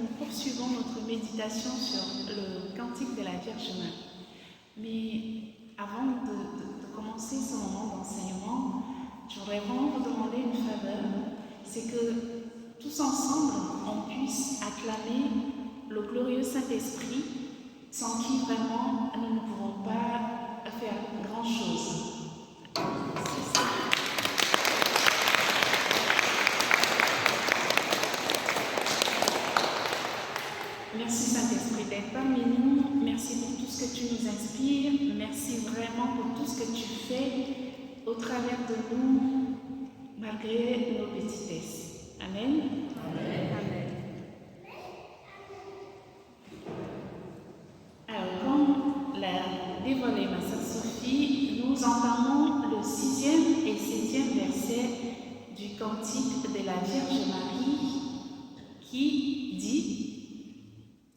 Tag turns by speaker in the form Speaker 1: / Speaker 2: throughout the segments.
Speaker 1: nous poursuivons notre méditation sur le cantique de la Vierge Marie. Mais avant de commencer ce moment d'enseignement, j'aurais vraiment vous demander une faveur, c'est que tous ensemble, on puisse acclamer le glorieux Saint-Esprit, sans qui vraiment nous ne pourrons pas faire grand-chose. Merci Saint-Esprit d'être parmi nous, merci pour tout ce que tu nous inspires, merci vraiment pour tout ce que tu fais au travers de nous, malgré nos petitesses. Amen. Amen. Amen. Alors, comme l'a dévoilé ma sœur Sophie, nous entamons le 6e et 7e verset du cantique de la Vierge Marie qui dit: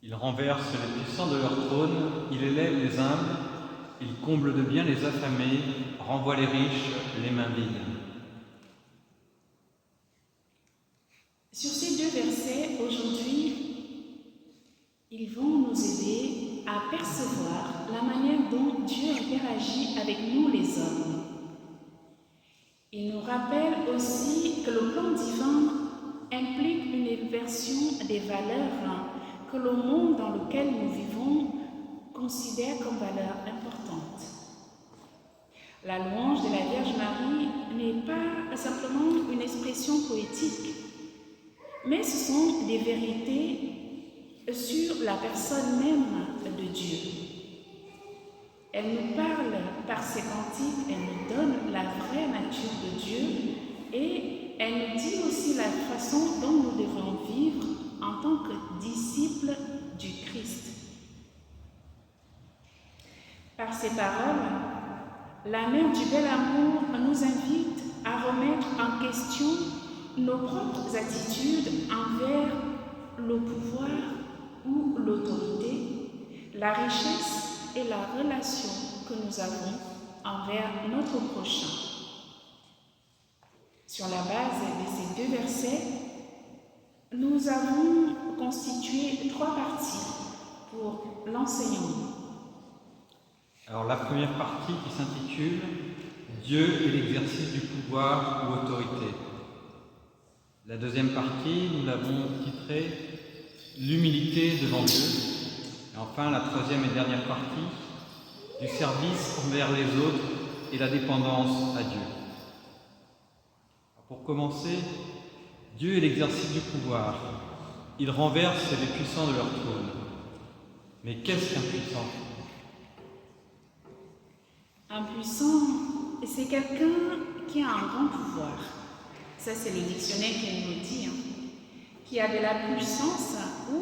Speaker 2: Il renverse les puissants de leur trône, il élève les humbles, il comble de bien les affamés, renvoie les riches les mains vides.
Speaker 1: Sur ces deux versets, aujourd'hui, ils vont nous aider à percevoir la manière dont Dieu interagit avec nous les hommes. Il nous rappelle aussi que le plan divin implique une inversion des valeurs que le monde dans lequel nous vivons considère comme valeurs importantes. La louange de la Vierge Marie n'est pas simplement une expression poétique, mais ce sont des vérités sur la personne même de Dieu. Elle nous parle par ses cantiques, elle nous donne la vraie nature de Dieu et elle nous dit aussi la façon dont nous devons vivre en tant que disciples du Christ. Par ces paroles, la Mère du bel amour nous invite à remettre en question nos propres attitudes envers le pouvoir ou l'autorité, la richesse et la relation que nous avons envers notre prochain. Sur la base de ces deux versets, nous avons constitué 3 parties pour l'enseignement.
Speaker 2: Alors la première partie qui s'intitule « Dieu et l'exercice du pouvoir ou autorité ». La deuxième partie, nous l'avons titrée « L'humilité devant Dieu ». Et enfin, la troisième et dernière partie, « Du service envers les autres et la dépendance à Dieu ». Pour commencer, Dieu est l'exercice du pouvoir. Il renverse les puissants de leur trône. Mais qu'est-ce qu'un puissant ?
Speaker 1: Un puissant, c'est quelqu'un qui a un grand pouvoir. Ça, c'est le dictionnaire qui nous dit, qui a de la puissance ou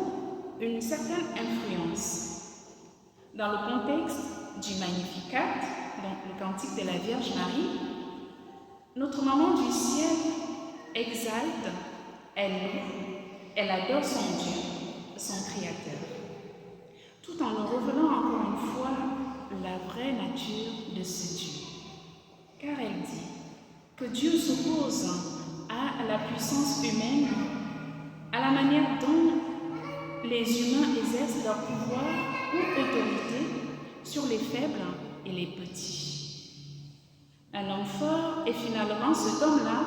Speaker 1: une certaine influence. Dans le contexte du Magnificat, donc le cantique de la Vierge Marie, notre maman du ciel exalte, elle loue, elle adore son Dieu, son Créateur, tout en nous révélant encore une fois la vraie nature de ce Dieu. Car elle dit que Dieu s'oppose à la puissance humaine, à la manière dont les humains exercent leur pouvoir ou autorité sur les faibles et les petits. Un homme fort est finalement cet homme-là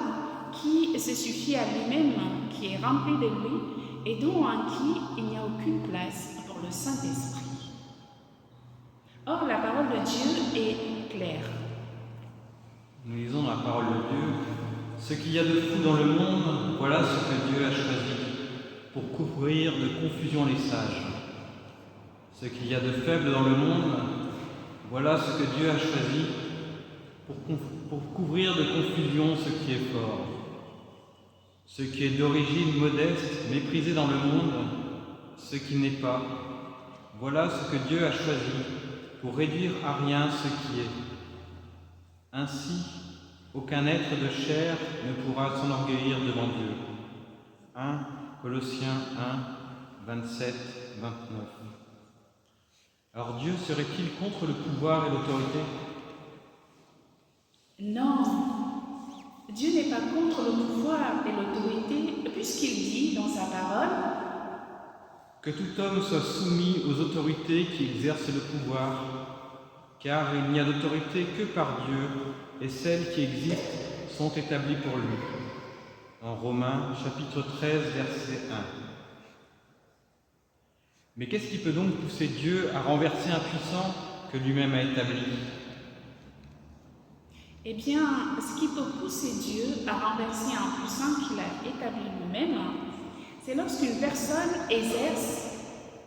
Speaker 1: qui se suffit à lui-même, qui est rempli de lui et dont en qui il n'y a aucune place pour le Saint-Esprit. Or, la parole de Dieu est claire.
Speaker 2: Nous lisons dans la parole de Dieu « Ce qu'il y a de fou dans le monde, voilà ce que Dieu a choisi pour couvrir de confusion les sages. Ce qu'il y a de faible dans le monde, voilà ce que Dieu a choisi pour couvrir de confusion ce qui est fort. Ce qui est d'origine modeste, méprisé dans le monde, ce qui n'est pas, voilà ce que Dieu a choisi pour réduire à rien ce qui est. Ainsi, aucun être de chair ne pourra s'enorgueillir devant Dieu. 1 Colossiens 1, 27, 29. Alors Dieu serait-il contre le pouvoir et l'autorité ?
Speaker 1: Non, Dieu n'est pas contre le pouvoir et l'autorité, puisqu'il dit dans sa parole
Speaker 2: Que tout homme soit soumis aux autorités qui exercent le pouvoir, car il n'y a d'autorité que par Dieu, et celles qui existent sont établies pour lui. En Romains, chapitre 13, verset 1. Mais qu'est-ce qui peut donc pousser Dieu à renverser un puissant que lui-même a établi?
Speaker 1: Eh bien, ce qui peut pousser Dieu à renverser un puissant qu'il a établi lui-même, c'est lorsqu'une personne exerce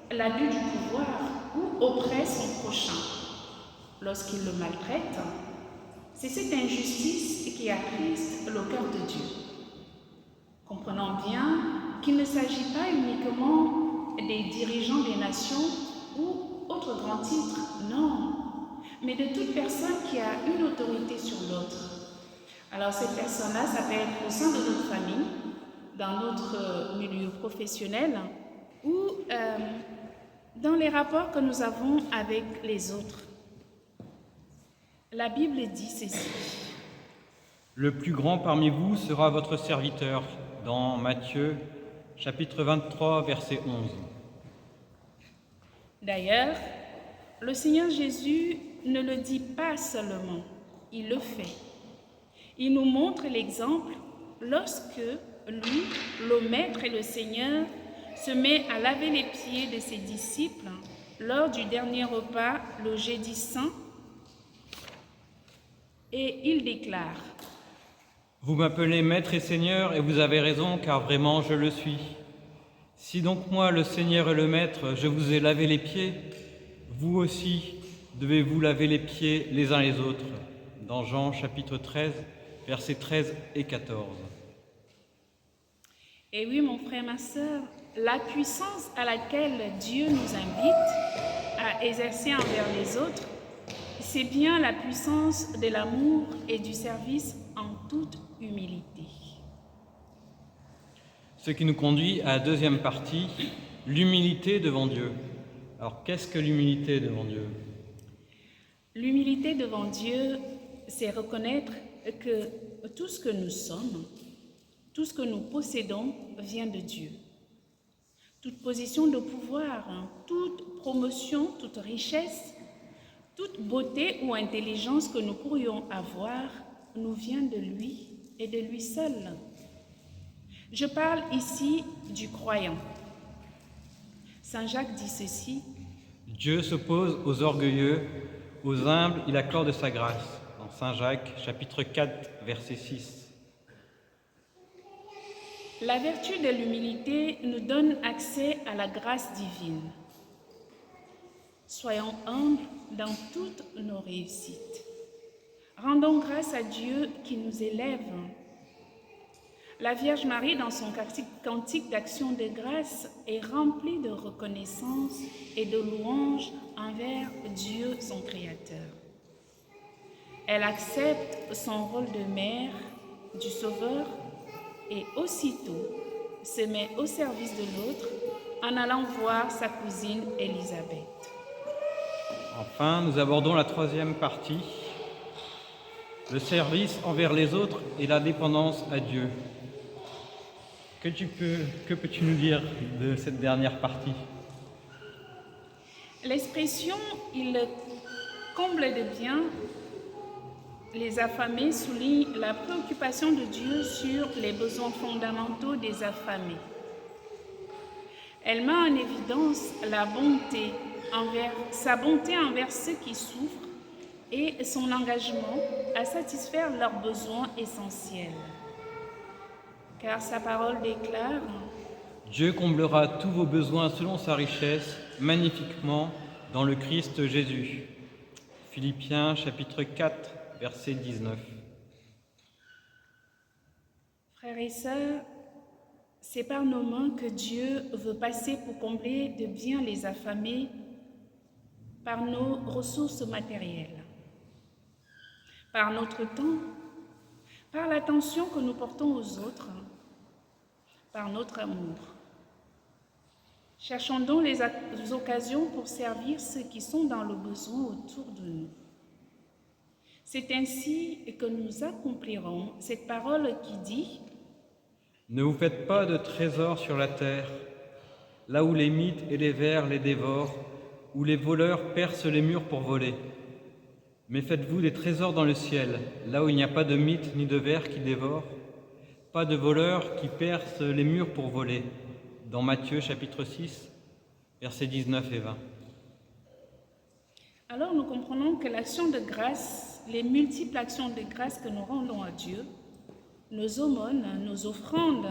Speaker 1: l'abus du pouvoir ou oppresse son prochain, lorsqu'il le maltraite. C'est cette injustice qui attriste le cœur de Dieu. Comprenons bien qu'il ne s'agit pas uniquement des dirigeants des nations ou autres grands titres, non, mais de toute personne qui a une autorité sur l'autre. Alors cette personne-là, ça peut être au sein de notre famille, dans notre milieu professionnel ou dans les rapports que nous avons avec les autres. La Bible dit ceci.
Speaker 2: Le plus grand parmi vous sera votre serviteur, dans Matthieu, chapitre 23, verset 11.
Speaker 1: D'ailleurs, le Seigneur Jésus ne le dit pas seulement, il le fait. Il nous montre l'exemple lorsque lui, le Maître et le Seigneur, se met à laver les pieds de ses disciples lors du dernier repas, le jeudi saint, et il déclare:
Speaker 2: Vous m'appelez Maître et Seigneur, et vous avez raison, car vraiment je le suis. Si donc moi, le Seigneur et le Maître, je vous ai lavé les pieds, vous aussi devez vous laver les pieds les uns les autres. Dans Jean chapitre 13, versets 13 et 14.
Speaker 1: Et oui, mon frère, ma sœur, la puissance à laquelle Dieu nous invite à exercer envers les autres, c'est bien la puissance de l'amour et du service en toute humilité.
Speaker 2: Ce qui nous conduit à la deuxième partie, l'humilité devant Dieu. Alors, qu'est-ce que l'humilité devant Dieu?
Speaker 1: L'humilité devant Dieu, c'est reconnaître que tout ce que nous sommes, tout ce que nous possédons vient de Dieu. Toute position de pouvoir, toute promotion, toute richesse, toute beauté ou intelligence que nous pourrions avoir nous vient de lui et de lui seul. Je parle ici du croyant. Saint Jacques dit ceci:
Speaker 2: Dieu s'oppose aux orgueilleux, aux humbles, il accorde sa grâce. Dans Saint Jacques, chapitre 4, verset 6.
Speaker 1: La vertu de l'humilité nous donne accès à la grâce divine. Soyons humbles dans toutes nos réussites. Rendons grâce à Dieu qui nous élève. La Vierge Marie, dans son cantique d'action de grâce, est remplie de reconnaissance et de louange envers Dieu, son Créateur. Elle accepte son rôle de mère du Sauveur et aussitôt se met au service de l'autre en allant voir sa cousine Élisabeth.
Speaker 2: Enfin, nous abordons la troisième partie, le service envers les autres et la dépendance à Dieu. Que peux-tu nous dire de cette dernière partie?
Speaker 1: L'expression « il comble de bien les affamés » souligne la préoccupation de Dieu sur les besoins fondamentaux des affamés. Elle met en évidence sa bonté envers ceux qui souffrent et son engagement à satisfaire leurs besoins essentiels. Car sa parole déclare:
Speaker 2: Dieu comblera tous vos besoins selon sa richesse, magnifiquement, dans le Christ Jésus. Philippiens chapitre 4, verset 19.
Speaker 1: Frères et sœurs, c'est par nos mains que Dieu veut passer pour combler de bien les affamés, par nos ressources matérielles, par notre temps, par l'attention que nous portons aux autres, par notre amour. Cherchons donc les occasions pour servir ceux qui sont dans le besoin autour de nous. C'est ainsi que nous accomplirons cette parole qui dit:
Speaker 2: Ne vous faites pas de trésors sur la terre, là où les mythes et les vers les dévorent, où les voleurs percent les murs pour voler. Mais faites-vous des trésors dans le ciel, là où il n'y a pas de mythes ni de vers qui dévorent, pas de voleurs qui percent les murs pour voler. Dans Matthieu chapitre 6, versets 19 et 20.
Speaker 1: Alors nous comprenons que l'action de grâce, les multiples actions de grâce que nous rendons à Dieu, nos aumônes, nos offrandes,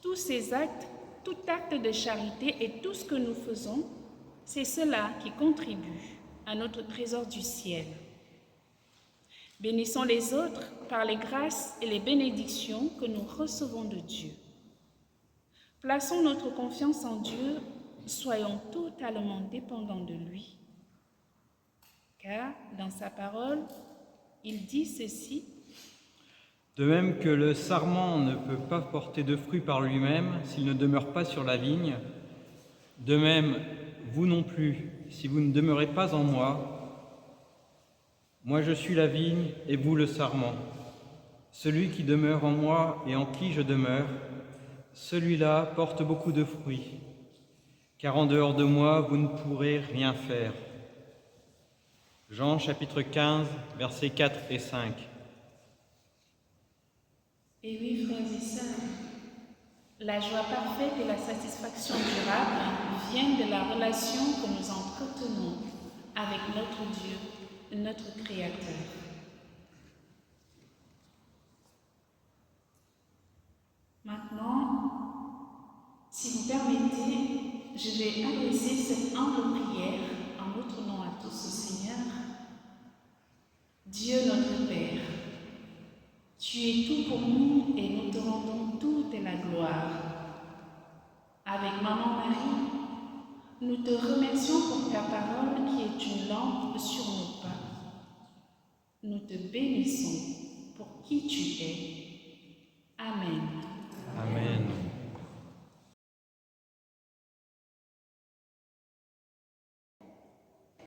Speaker 1: tous ces actes, tout acte de charité et tout ce que nous faisons, c'est cela qui contribue à notre trésor du ciel. Bénissons les autres par les grâces et les bénédictions que nous recevons de Dieu. Plaçons notre confiance en Dieu, soyons totalement dépendants de lui. Car dans sa parole, il dit ceci.
Speaker 2: De même que le sarment ne peut pas porter de fruits par lui-même s'il ne demeure pas sur la vigne, de même, vous non plus, si vous ne demeurez pas en moi. Moi je suis la vigne et vous le sarment. Celui qui demeure en moi et en qui je demeure, celui-là porte beaucoup de fruits, car en dehors de moi, vous ne pourrez rien faire. Jean chapitre 15, versets 4 et 5.
Speaker 1: Et oui, frères et sœurs, la joie parfaite et la satisfaction durable viennent de la relation que nous entretenons avec notre Dieu, notre Créateur. Maintenant, si vous permettez, je vais adresser cette humble prière en notre nom à tous au Seigneur. Dieu notre Père, tu es tout pour nous et nous te rendons toute la gloire. Avec Maman Marie, nous te remercions pour ta parole qui est une lampe sur nos pas. Nous te bénissons pour qui tu es. Amen.